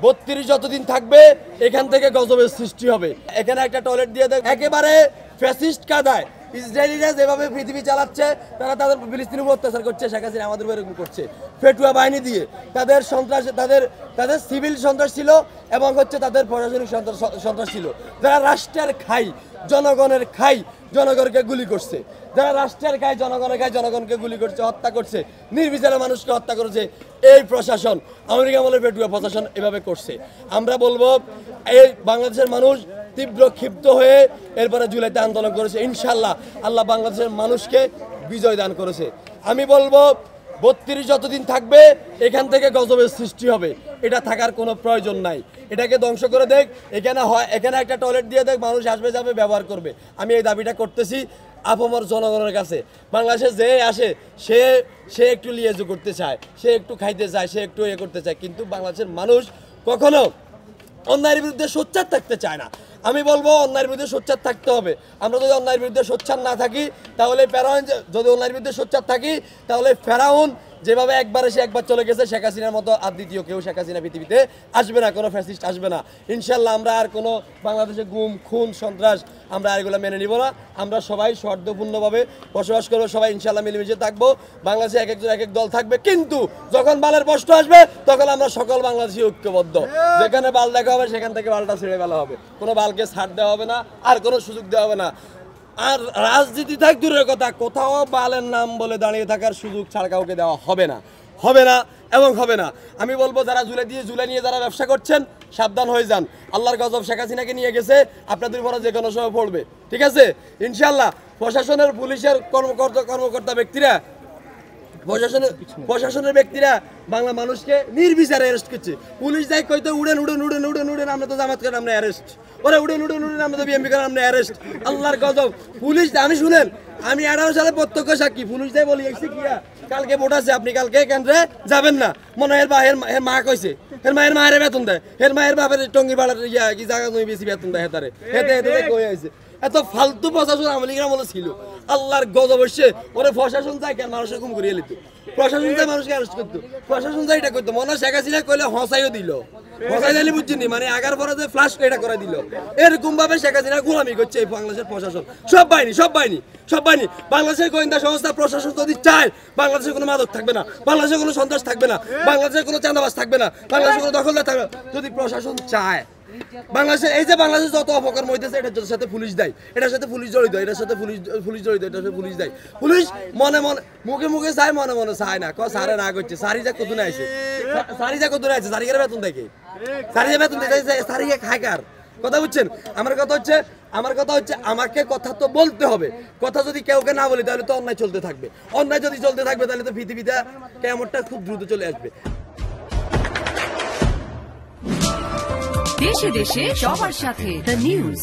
32 যতদিন থাকবে এখান থেকে গজবের সৃষ্টি হবে। এখানে একটা টয়লেট দিয়ে দেয় একেবারে ফ্যাসিস্ট কাদায়। ইসরায়েলিরা যেভাবে পৃথিবী চালাচ্ছে, তারা তাদের ফিলিস্তিনের উপর অত্যাচার করছে, শেখ হাসিনা আমাদের উপর এরকম করছে ফেটুয়া বাহিনী দিয়ে। তাদের সন্ত্রাস, তাদের সিভিল সন্ত্রাস ছিল এবং তাদের প্রশাসনিক সন্ত্রাস ছিল। যারা রাষ্ট্রের খাই, জনগণের খাই, জনগণকে গুলি করছে। যারা রাষ্ট্রের খাই, জনগণের খাই, জনগণকে গুলি করছে, হত্যা করছে, নির্বিচারে মানুষকে হত্যা করেছে এই প্রশাসন, আমেরিকা আমলের পেটুয়া প্রশাসন এভাবে করছে। আমরা বলবো এই বাংলাদেশের মানুষ তীব্র ক্ষিপ্ত হয়ে এরপরে জুলাইতে আন্দোলন করেছে। ইনশাল্লাহ আল্লাহ বাংলাদেশের মানুষকে বিজয় দান করেছে। আমি বলবো 32 যতদিন থাকবে এখান থেকে গজবের সৃষ্টি হবে। এটা থাকার কোনো প্রয়োজন নাই। এটাকে ধ্বংস করে দেখ। এখানে একটা টয়লেট দিয়ে দেখ, মানুষ আসবে যাবে ব্যবহার করবে। আমি এই দাবিটা করতেছি আপামর জনগণের কাছে। বাংলাদেশে যে আসে সে একটু লিয়েজু করতে চায়, সে একটু খাইতে চায়, সে একটু করতে চায়, কিন্তু বাংলাদেশের মানুষ কখনো অন্যায়ের বিরুদ্ধে সোচ্চার থাকতে চায় না। আমি বলবো অন্যায়ের বিরুদ্ধে সোচ্চার থাকতে হবে। আমরা যদি অন্যায়ের বিরুদ্ধে সোচ্চার না থাকি তাহলে ফেরাউন, যদি অন্যায়ের বিরুদ্ধে সোচ্চার থাকি তাহলে ফেরাউন যেভাবে একবার এসে একবার চলে গেছে, শেখ হাসিনার মতো আর দ্বিতীয় কেউ শেখ হাসিনা পৃথিবীতে আসবে না, কোনো ফ্যাসিস্ট আসবে না। ইনশাল্লাহ আমরা আর কোনো বাংলাদেশে গুম খুন সন্ত্রাস আমরা এগুলো মেনে নিব না। আমরা সবাই সৌহার্দ্যপূর্ণভাবে বসবাস করবো, সবাই ইনশাল্লাহ মিলেমিশে থাকবো। বাংলাদেশে এক একজন এক এক দল থাকবে, কিন্তু যখন বালের প্রশ্ন আসবে তখন আমরা সকল বাংলাদেশি ঐক্যবদ্ধ। যেখানে বাল দেখা হবে সেখান থেকে বালটা ছেড়ে ফেলা হবে, কোনো বালকে ছাড় দেওয়া হবে না, আর কোনো সুযোগ দেওয়া হবে না। আর রাজনীতি থাক দূরের কথা, কোথাও বালের নাম বলে দাঁড়িয়ে থাকার সুযোগ ছাড় কাউকে দেওয়া হবে না, হবে না এবং হবে না। আমি বলবো যারা জুলাই নিয়ে যারা ব্যবসা করছেন সাবধান হয়ে যান। আল্লাহর গজব শেখ হাসিনাকে নিয়ে গেছে, আপনাদের উপরে যে কোনো সময় পড়বে। ঠিক আছে? ইনশাল্লাহ প্রশাসনের, পুলিশের কর্মকর্তা ব্যক্তিরা, প্রশাসনের ব্যক্তিরা বাংলা মানুষকে নির্বিচারে অ্যারেস্ট করছে। পুলিশ যাই কইতো উড়েন উড়েন উড়েন উড়েন উড়েন, আমরা তো জামাত করেন আমরা অ্যারেস্ট, ওরা উড়েন উড়েন উড়েন, আমরা তো বিএমপি করেন আমরা অ্যারেস্ট। আল্লাহর গজব পুলিশ। আমি শুনেন, আমি 18 সালে প্রত্যক্ষ সাক্ষী। পুলিশ যাই বলি এসে কিয়া কালকে ভোট আছে, আপনি কালকে কেন্দ্রে যাবেন না। মনে হয় এর মা কইছে, এর মায়ের বেতন দেয়, এর মায়ের বাপের টঙ্গি বাড়ার কি জায়গা তুমি বেশি বেতন দেয় হেতারে হেতে কই আছে। এত ফালতু প্রশাসন আওয়ামী লীগের আমলে ছিল। আল্লাহর গজব হচ্ছে ওরে প্রশাসন চাই কেন মানুষের ঘুম করিয়ে লিত, প্রশাসন চাই মানুষকে অ্যারেস্ট করতো, প্রশাসন চাই এটা করতো। মনে হয় শেখ হাসিনা কইলে হসাইও দিল, হসাই দিলে বুঝছিনি, মানে আগার পরে যে ফ্লাশ এটা করে দিল। এরকম ভাবে শেখ হাসিনা গোলামি করছে এই বাংলাদেশের প্রশাসন। সব বাহিনী বাংলাদেশের গোয়েন্দা সংস্থা প্রশাসন যদি চায় বাংলাদেশে কোনো মাদক থাকবে না, বাংলাদেশে কোনো সন্ত্রাস থাকবে না, বাংলাদেশে কোনো চাঁদাবাজ থাকবে না, বাংলাদেশে কোনো দখলদার থাকবে না। যদি প্রশাসন চায় বাংলাদেশে, এই যে বাংলাদেশে যত অপকর্ম হইতেছে এটার সাথে পুলিশ দেয়, এটার সাথে পুলিশ জড়িত, এটার সাথে পুলিশ জড়িত, এটার সাথে পুলিশ দেয়। পুলিশ মনে মুখে চায়, মনে চায় না। সারে রাগ হচ্ছে, সারি যা কত না আছে, সারিকে বেতন দেখে, সারিকে বেতন দেখে, সারিকে খায়কার কথা বুঝছেন। আমার কথা হচ্ছে আমাকে কথা তো বলতে হবে। কথা যদি কেউকে না বলি তাহলে তো অন্যায় চলতে থাকবে। অন্যায় যদি চলতে থাকবে তাহলে তো পৃথিবীতে কেমনটা খুব দ্রুত চলে আসবে। দেশে দেশে সবার সাথে দ্য নিউজ।